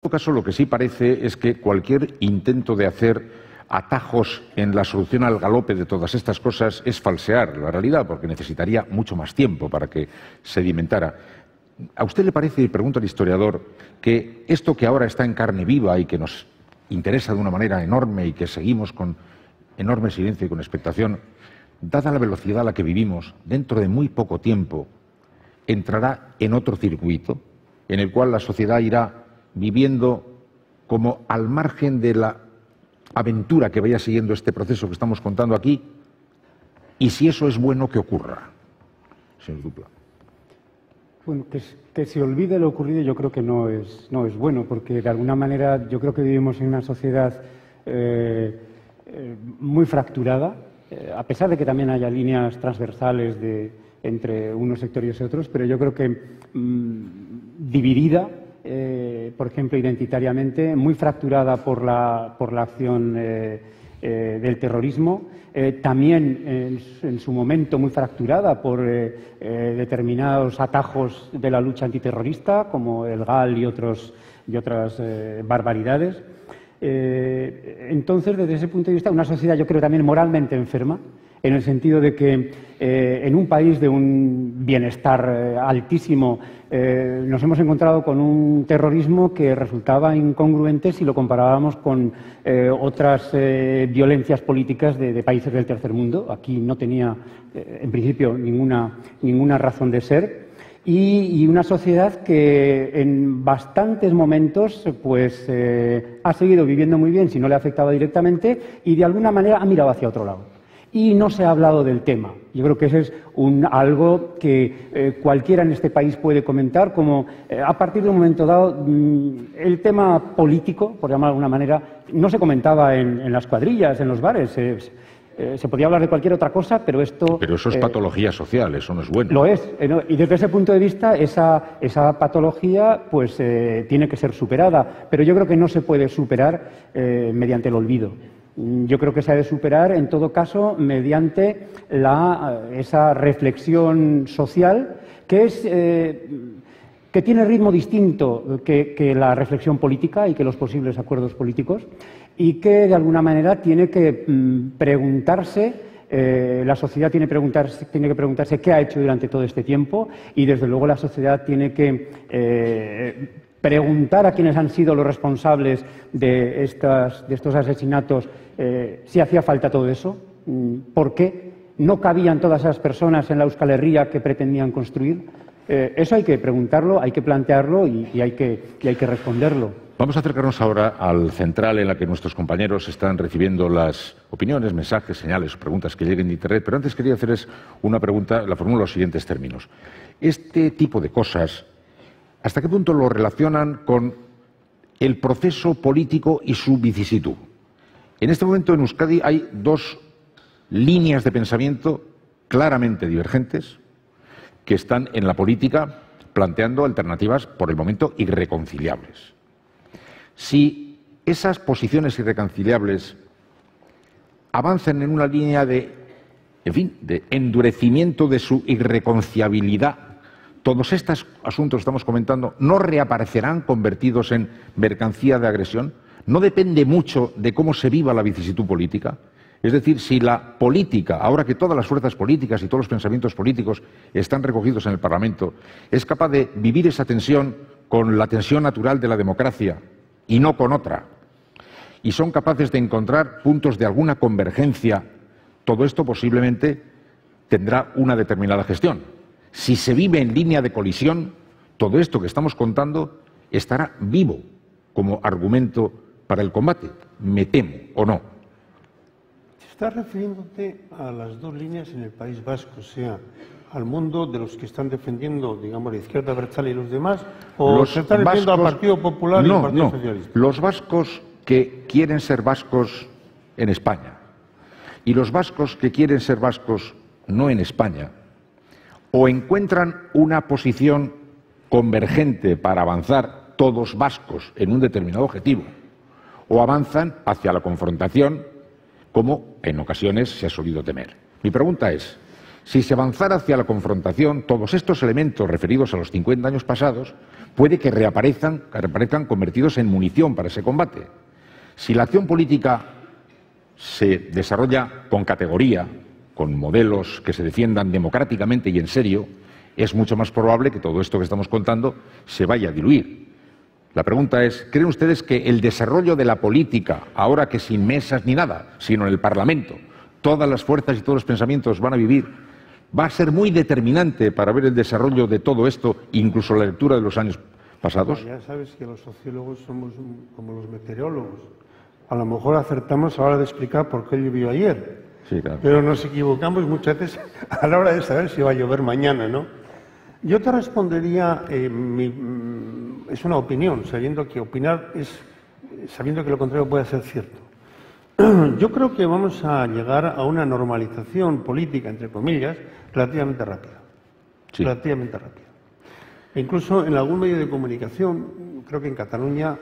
En todo caso, lo que sí parece es que cualquier intento de hacer atajos en la solución al galope de todas estas cosas es falsear la realidad, porque necesitaría mucho más tiempo para que sedimentara. ¿A usted le parece, y pregunta al historiador, que esto que ahora está en carne viva y que nos interesa de una manera enorme y que seguimos con enorme silencio y con expectación, dada la velocidad a la que vivimos, dentro de muy poco tiempo entrará en otro circuito en el cual la sociedad irá viviendo como al margen de la aventura que vaya siguiendo este proceso que estamos contando aquí? Y si eso es bueno, que ocurra, señor Dupla. Bueno, que se olvide lo ocurrido yo creo que no es bueno, porque de alguna manera yo creo que vivimos en una sociedad muy fracturada, a pesar de que también haya líneas transversales entre unos sectores y otros, pero yo creo que dividida, por ejemplo, identitariamente, muy fracturada por la acción del terrorismo, también en su momento muy fracturada por determinados atajos de la lucha antiterrorista, como el GAL y otras barbaridades. Entonces, desde ese punto de vista, una sociedad, yo creo, también moralmente enferma, en el sentido de que en un país de un bienestar altísimo nos hemos encontrado con un terrorismo que resultaba incongruente si lo comparábamos con otras violencias políticas de países del tercer mundo. Aquí no tenía, en principio, ninguna razón de ser. Y una sociedad que en bastantes momentos pues, ha seguido viviendo muy bien si no le ha afectado directamente y de alguna manera ha mirado hacia otro lado. Y no se ha hablado del tema. Yo creo que ese es algo que cualquiera en este país puede comentar, como a partir de un momento dado el tema político, por llamarlo de alguna manera, no se comentaba en las cuadrillas, en los bares. Se podía hablar de cualquier otra cosa, pero esto... Pero eso es patología social, eso no es bueno. Lo es, y desde ese punto de vista esa patología pues tiene que ser superada, pero yo creo que no se puede superar mediante el olvido. Yo creo que se ha de superar, en todo caso, mediante esa reflexión social que tiene ritmo distinto que la reflexión política y que los posibles acuerdos políticos, y que, de alguna manera, tiene que preguntarse, la sociedad tiene que preguntarse qué ha hecho durante todo este tiempo, y, desde luego, la sociedad tiene que preguntar a quienes han sido los responsables de estos asesinatos si hacía falta todo eso, por qué no cabían todas esas personas en la Euskal Herria que pretendían construir. Eso hay que preguntarlo, hay que plantearlo y hay que responderlo. Vamos a acercarnos ahora al central en la que nuestros compañeros están recibiendo las opiniones, mensajes, señales o preguntas que lleguen de Internet, pero antes quería hacerles una pregunta, la formulo en los siguientes términos. Este tipo de cosas, ¿hasta qué punto lo relacionan con el proceso político y su vicisitud? En este momento en Euskadi hay dos líneas de pensamiento claramente divergentes que están en la política planteando alternativas, por el momento, irreconciliables. Si esas posiciones irreconciliables avanzan en una línea de endurecimiento de su irreconciliabilidad, todos estos asuntos que estamos comentando no reaparecerán convertidos en mercancía de agresión. ¿No depende mucho de cómo se viva la vicisitud política? Es decir, si la política, ahora que todas las fuerzas políticas y todos los pensamientos políticos están recogidos en el Parlamento, es capaz de vivir esa tensión con la tensión natural de la democracia y no con otra, y son capaces de encontrar puntos de alguna convergencia, todo esto posiblemente tendrá una determinada gestión. Si se vive en línea de colisión, todo esto que estamos contando estará vivo como argumento para el combate, me temo, ¿o no? Estás refiriéndote a las dos líneas en el País Vasco, o sea, al mundo de los que están defendiendo, digamos, la izquierda abertzale y los demás, o se está refiriendo al Partido Popular y al Partido Socialista. Los vascos que quieren ser vascos en España y los vascos que quieren ser vascos no en España, o encuentran una posición convergente para avanzar todos vascos en un determinado objetivo, o avanzan hacia la confrontación, como en ocasiones se ha solido temer. Mi pregunta es, Si se avanzara hacia la confrontación, todos estos elementos referidos a los 50 años pasados puede que reaparezcan convertidos en munición para ese combate. Si la acción política se desarrolla con categoría, con modelos que se defiendan democráticamente y en serio, es mucho más probable que todo esto que estamos contando se vaya a diluir. La pregunta es, ¿creen ustedes que el desarrollo de la política, ahora que sin mesas ni nada, sino en el Parlamento, todas las fuerzas y todos los pensamientos van a vivir, va a ser muy determinante para ver el desarrollo de todo esto, incluso la lectura de los años pasados? Ya sabes que los sociólogos somos como los meteorólogos. A lo mejor acertamos a la hora de explicar por qué llovió ayer, sí, claro. Pero nos equivocamos muchas veces a la hora de saber si va a llover mañana, ¿no? Yo te respondería, es una opinión, sabiendo que opinar es sabiendo que lo contrario puede ser cierto. Yo creo que vamos a llegar a una normalización política, entre comillas, relativamente rápida. Sí. Relativamente rápida. E incluso en algún medio de comunicación, creo que en Cataluña,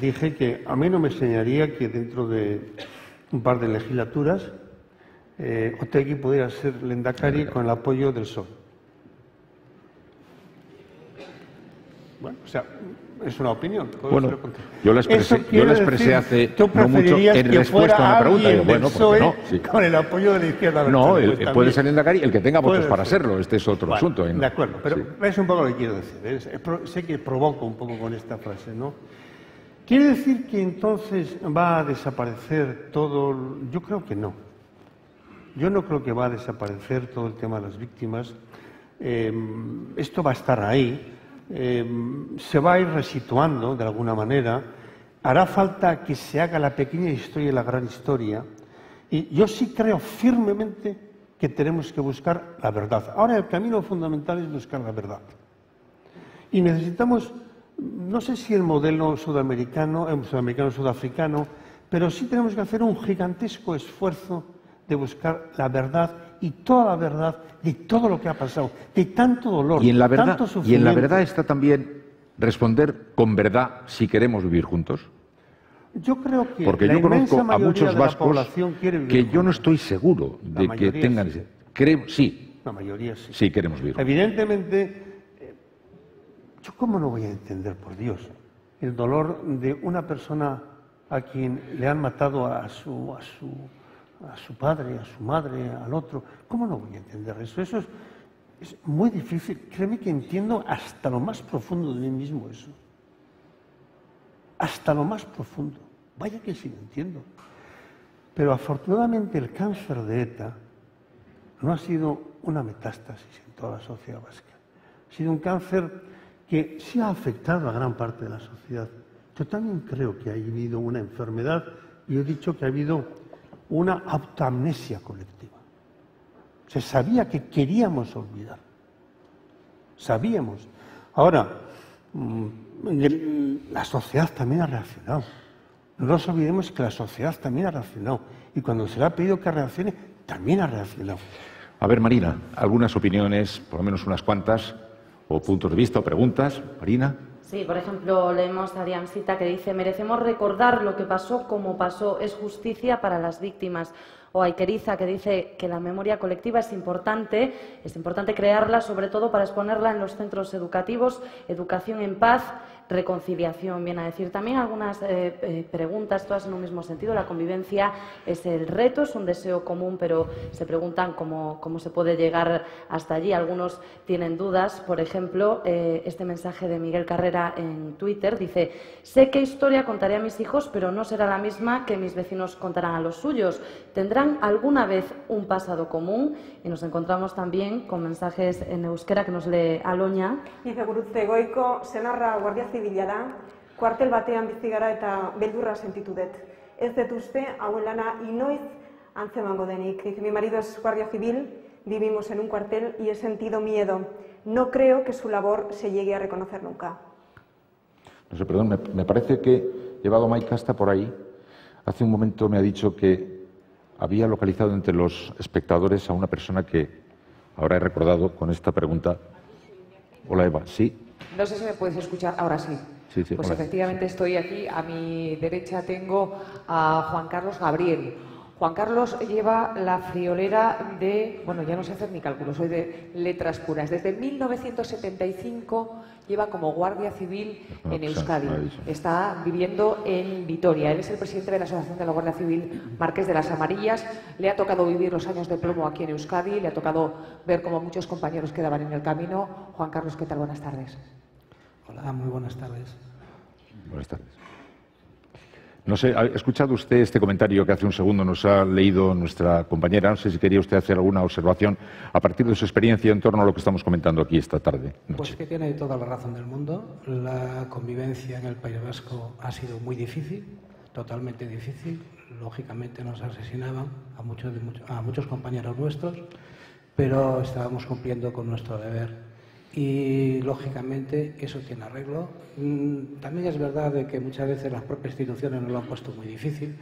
dije que a mí no me extrañaría que dentro de un par de legislaturas Otegi pudiera ser lehendakari con el apoyo del PSOE. Bueno, o sea, es una opinión. Bueno, yo la expresé hace no mucho en respuesta a una pregunta. Bueno, ¿por qué no? Sí. Con el apoyo de la izquierda. No, puede ser lehendakari el que tenga votos para serlo. Este es otro asunto. De acuerdo, pero es un poco lo que quiero decir. Sé que provoco un poco con esta frase, ¿no? ¿Quiere decir que entonces va a desaparecer todo? Yo creo que no. Yo no creo que va a desaparecer todo el tema de las víctimas. Esto va a estar ahí. Se va a ir resituando de alguna manera. Hará falta que se haga la pequeña historia y la gran historia. Y yo sí creo firmemente que tenemos que buscar la verdad. Ahora el camino fundamental es buscar la verdad. Y necesitamos, no sé si el modelo sudafricano, pero sí tenemos que hacer un gigantesco esfuerzo de buscar la verdad y toda la verdad de todo lo que ha pasado, de tanto dolor, tanto sufrimiento. Y en la verdad está también responder con verdad si queremos vivir juntos. Yo creo que porque yo conozco a muchos vascos que yo no estoy seguro de que tengan... Sí. La mayoría sí. Sí, queremos vivir. Evidentemente, ¿yo cómo no voy a entender, por Dios, el dolor de una persona a quien le han matado a su padre, a su madre, al otro? ¿Cómo no voy a entender eso? Eso es muy difícil. Créeme que entiendo hasta lo más profundo de mí mismo eso. Hasta lo más profundo. Vaya que sí lo entiendo. Pero afortunadamente el cáncer de ETA no ha sido una metástasis en toda la sociedad vasca. Ha sido un cáncer que sí ha afectado a gran parte de la sociedad. Yo también creo que ha habido una enfermedad y he dicho que ha habido una autoamnesia colectiva. Se sabía que queríamos olvidar. Sabíamos. Ahora, la sociedad también ha reaccionado. No nos olvidemos que la sociedad también ha reaccionado. Y cuando se le ha pedido que reaccione, también ha reaccionado. A ver, Marina, algunas opiniones, por lo menos unas cuantas, o puntos de vista o preguntas. Marina. Sí, por ejemplo, leemos a Diansita que dice: merecemos recordar lo que pasó como pasó, es justicia para las víctimas. O Aikeriza, que dice que la memoria colectiva es importante crearla, sobre todo para exponerla en los centros educativos, educación en paz, reconciliación, viene a decir. También algunas preguntas, todas en un mismo sentido. La convivencia es el reto, es un deseo común, pero se preguntan cómo se puede llegar hasta allí. Algunos tienen dudas. Por ejemplo, este mensaje de Miguel Carrera en Twitter dice: sé qué historia contaré a mis hijos, pero no será la misma que mis vecinos contarán a los suyos. ¿Tendrán alguna vez un pasado común? Y nos encontramos también con mensajes en euskera que nos lee Aloña. Dice: gurutze goiko senarra guardia zibila da, kuartel batean bizi gara eta beldurra sentitu dut. Ez dut uste hauen lana inoiz antzemango denik. Dice: mi marido es guardia civil, vivimos en un cuartel y he sentido miedo. No creo que su labor se llegue a reconocer nunca. No sé, perdón, me parece que llevado Maika hasta por ahí. Hace un momento me ha dicho que había localizado entre los espectadores a una persona que ahora he recordado con esta pregunta. Hola, Eva. ¿Sí? No sé si me puedes escuchar. Ahora sí. Sí, pues hola. Efectivamente estoy aquí. A mi derecha tengo a Juan Carlos Gabriel, Juan Carlos lleva la friolera de, bueno, ya no sé hacer ni cálculos, soy de letras puras. Desde 1975 lleva como guardia civil en Euskadi. Está viviendo en Vitoria. Él es el presidente de la Asociación de la Guardia Civil Marqués de las Amarillas. Le ha tocado vivir los años de plomo aquí en Euskadi. Le ha tocado ver cómo muchos compañeros quedaban en el camino. Juan Carlos, ¿qué tal? Buenas tardes. Hola, muy buenas tardes. Buenas tardes. No sé, ¿ha escuchado usted este comentario que hace un segundo nos ha leído nuestra compañera? No sé si quería usted hacer alguna observación a partir de su experiencia en torno a lo que estamos comentando aquí esta tarde. Pues que tiene toda la razón del mundo. La convivencia en el País Vasco ha sido muy difícil, totalmente difícil. Lógicamente nos asesinaban a muchos compañeros nuestros, pero estábamos cumpliendo con nuestro deber. Y, lógicamente, eso tiene arreglo. También es verdad de que muchas veces las propias instituciones nos lo han puesto muy difícil,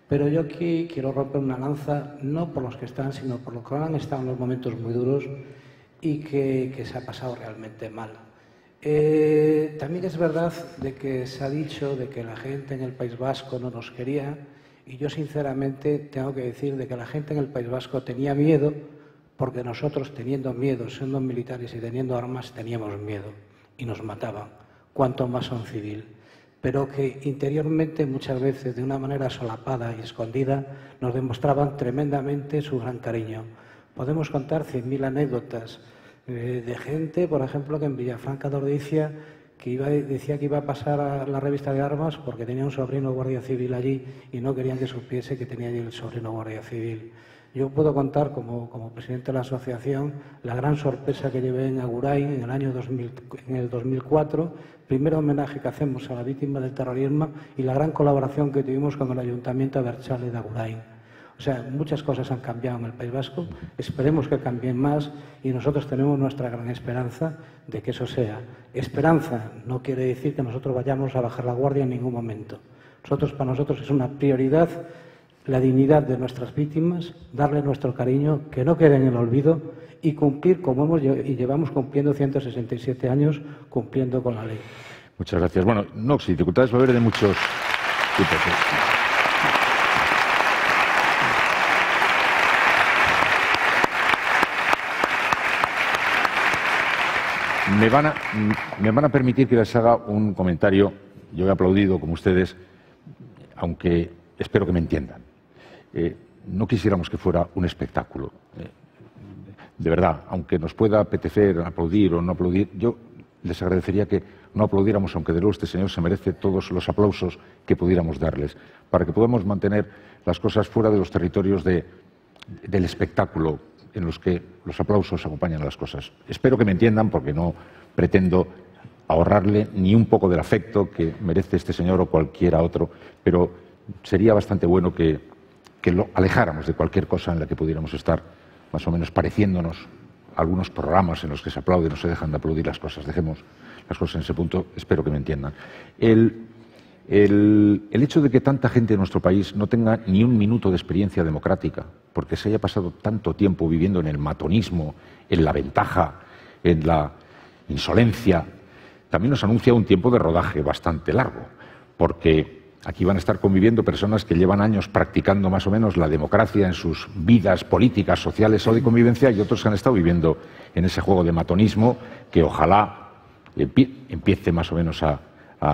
pero yo aquí quiero romper una lanza, no por los que están, sino por los que han estado en los momentos muy duros y que se ha pasado realmente mal. También es verdad de que se ha dicho de que la gente en el País Vasco no nos quería, y yo, sinceramente, tengo que decir de que la gente en el País Vasco tenía miedo, porque nosotros, teniendo miedo, siendo militares y teniendo armas, teníamos miedo y nos mataban, cuanto más a un civil. Pero que interiormente, muchas veces, de una manera solapada y escondida, nos demostraban tremendamente su gran cariño. Podemos contar 100.000 anécdotas de gente, por ejemplo, que en Villafranca de Ordizia decía que iba a pasar a la revista de armas porque tenía un sobrino guardia civil allí y no querían que supiese que tenía allí el sobrino guardia civil. Yo puedo contar, como presidente de la asociación, la gran sorpresa que llevé en Agurain en el año 2004, primer homenaje que hacemos a la víctima del terrorismo y la gran colaboración que tuvimos con el Ayuntamiento de Berchale de Agurain. O sea, muchas cosas han cambiado en el País Vasco, esperemos que cambien más y nosotros tenemos nuestra gran esperanza de que eso sea. Esperanza no quiere decir que nosotros vayamos a bajar la guardia en ningún momento. Para nosotros es una prioridad la dignidad de nuestras víctimas, darle nuestro cariño, que no quede en el olvido y cumplir como llevamos cumpliendo 167 años, cumpliendo con la ley. Muchas gracias. Bueno, no, sí, dificultades va a haber de muchos tipos. Me van a permitir que les haga un comentario. Yo he aplaudido, como ustedes, aunque espero que me entiendan. No quisiéramos que fuera un espectáculo. De verdad, aunque nos pueda apetecer aplaudir o no aplaudir, yo les agradecería que no aplaudiéramos, aunque de luego este señor se merece todos los aplausos que pudiéramos darles, para que podamos mantener las cosas fuera de los territorios del espectáculo en los que los aplausos acompañan a las cosas. Espero que me entiendan, porque no pretendo ahorrarle ni un poco del afecto que merece este señor o cualquiera otro, pero sería bastante bueno que lo alejáramos de cualquier cosa en la que pudiéramos estar más o menos pareciéndonos a algunos programas en los que se aplauden o se dejan de aplaudir las cosas. Dejemos las cosas en ese punto, espero que me entiendan. El hecho de que tanta gente en nuestro país no tenga ni un minuto de experiencia democrática, porque se haya pasado tanto tiempo viviendo en el matonismo, en la ventaja, en la insolencia, también nos anuncia un tiempo de rodaje bastante largo, porque aquí van a estar conviviendo personas que llevan años practicando más o menos la democracia en sus vidas políticas, sociales o de convivencia, y otros que han estado viviendo en ese juego de matonismo que ojalá empiece más o menos a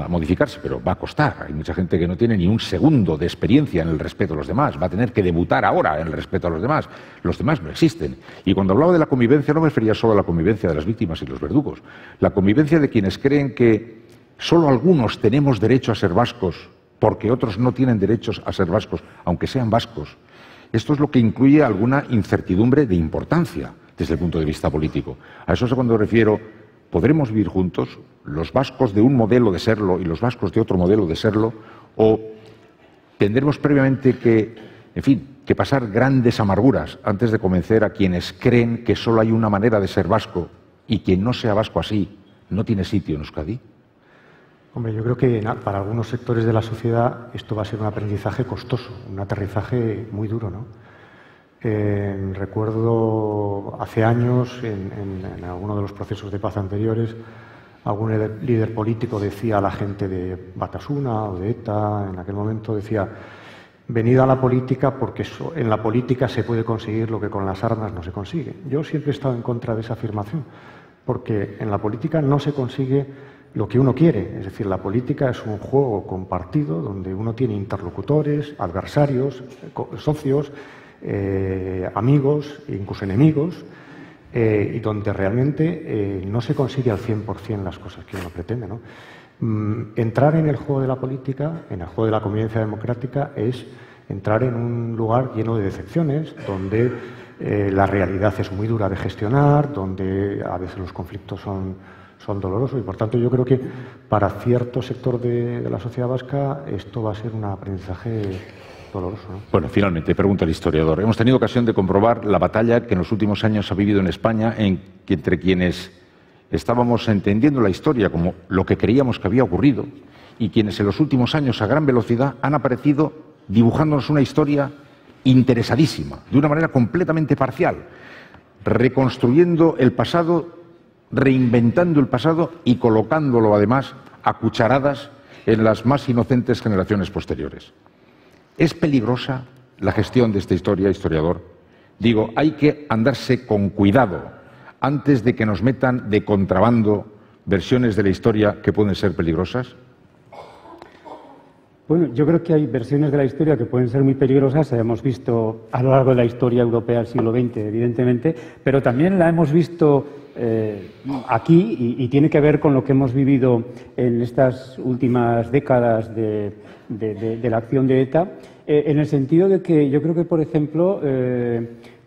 modificarse, pero va a costar. Hay mucha gente que no tiene ni un segundo de experiencia en el respeto a los demás. Va a tener que debutar ahora en el respeto a los demás. Los demás no existen. Y cuando hablaba de la convivencia no me refería solo a la convivencia de las víctimas y los verdugos. La convivencia de quienes creen que solo algunos tenemos derecho a ser vascos porque otros no tienen derechos a ser vascos, aunque sean vascos. Esto es lo que incluye alguna incertidumbre de importancia desde el punto de vista político. A eso es a cuando refiero. ¿Podremos vivir juntos, los vascos de un modelo de serlo y los vascos de otro modelo de serlo? ¿O tendremos previamente que pasar grandes amarguras antes de convencer a quienes creen que solo hay una manera de ser vasco y quien no sea vasco así no tiene sitio en Euskadi? Hombre, yo creo que para algunos sectores de la sociedad esto va a ser un aprendizaje costoso, un aterrizaje muy duro, ¿no? Recuerdo hace años, en alguno de los procesos de paz anteriores, algún líder político decía a la gente de Batasuna o de ETA, en aquel momento decía, venida a la política porque en la política se puede conseguir lo que con las armas no se consigue. Yo siempre he estado en contra de esa afirmación, porque en la política no se consigue lo que uno quiere. Es decir, la política es un juego compartido donde uno tiene interlocutores, adversarios, socios, amigos, incluso enemigos, y donde realmente no se consigue al 100% las cosas que uno pretende, ¿no? Entrar en el juego de la política, en el juego de la convivencia democrática, es entrar en un lugar lleno de decepciones, donde la realidad es muy dura de gestionar, donde a veces los conflictos son dolorosos, y por tanto yo creo que para cierto sector de la sociedad vasca esto va a ser un aprendizaje doloroso, ¿no? Bueno, finalmente, pregunta al historiador. Hemos tenido ocasión de comprobar la batalla que en los últimos años ha vivido en España entre quienes estábamos entendiendo la historia como lo que creíamos que había ocurrido y quienes en los últimos años a gran velocidad han aparecido dibujándonos una historia interesadísima, de una manera completamente parcial, reconstruyendo el pasado, reinventando el pasado y colocándolo además a cucharadas en las más inocentes generaciones posteriores. ¿Es peligrosa la gestión de esta historia, historiador? Digo, hay que andarse con cuidado antes de que nos metan de contrabando versiones de la historia que pueden ser peligrosas. Bueno, yo creo que hay versiones de la historia que pueden ser muy peligrosas, la hemos visto a lo largo de la historia europea del siglo XX, evidentemente, pero también la hemos visto aquí y tiene que ver con lo que hemos vivido en estas últimas décadas de la acción de ETA, en el sentido de que yo creo que, por ejemplo,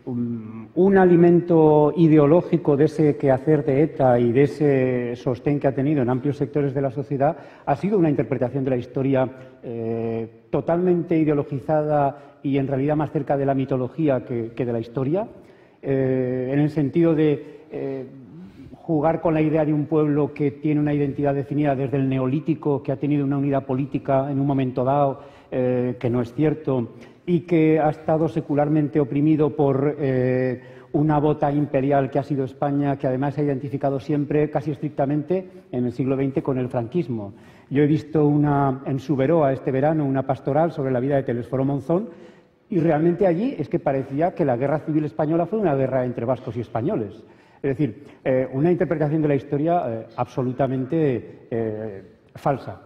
un alimento ideológico de ese quehacer de ETA y de ese sostén que ha tenido en amplios sectores de la sociedad ha sido una interpretación de la historia totalmente ideologizada y en realidad más cerca de la mitología que de la historia, en el sentido de jugar con la idea de un pueblo que tiene una identidad definida desde el neolítico, que ha tenido una unidad política en un momento dado, que no es cierto, y que ha estado secularmente oprimido por una bota imperial que ha sido España, que además se ha identificado siempre, casi estrictamente, en el siglo XX con el franquismo. Yo he visto en Suberoa este verano una pastoral sobre la vida de Telesforo Monzón, y realmente allí es que parecía que la guerra civil española fue una guerra entre vascos y españoles. Es decir, una interpretación de la historia absolutamente falsa.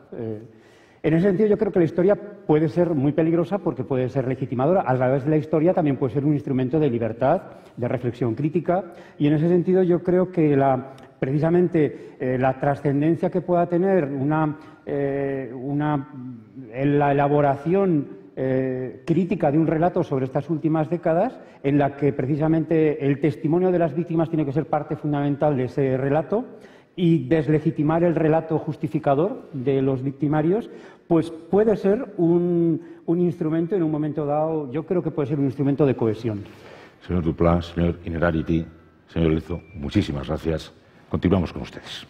En ese sentido, yo creo que la historia puede ser muy peligrosa porque puede ser legitimadora. A través de la historia también puede ser un instrumento de libertad, de reflexión crítica. Y en ese sentido, yo creo que precisamente la trascendencia que pueda tener en la elaboración crítica de un relato sobre estas últimas décadas, en la que precisamente el testimonio de las víctimas tiene que ser parte fundamental de ese relato, y deslegitimar el relato justificador de los victimarios, pues puede ser un instrumento en un momento dado, yo creo que puede ser un instrumento de cohesión. Señor Dupla, señor Innerarity, señor Lezo, muchísimas gracias. Continuamos con ustedes.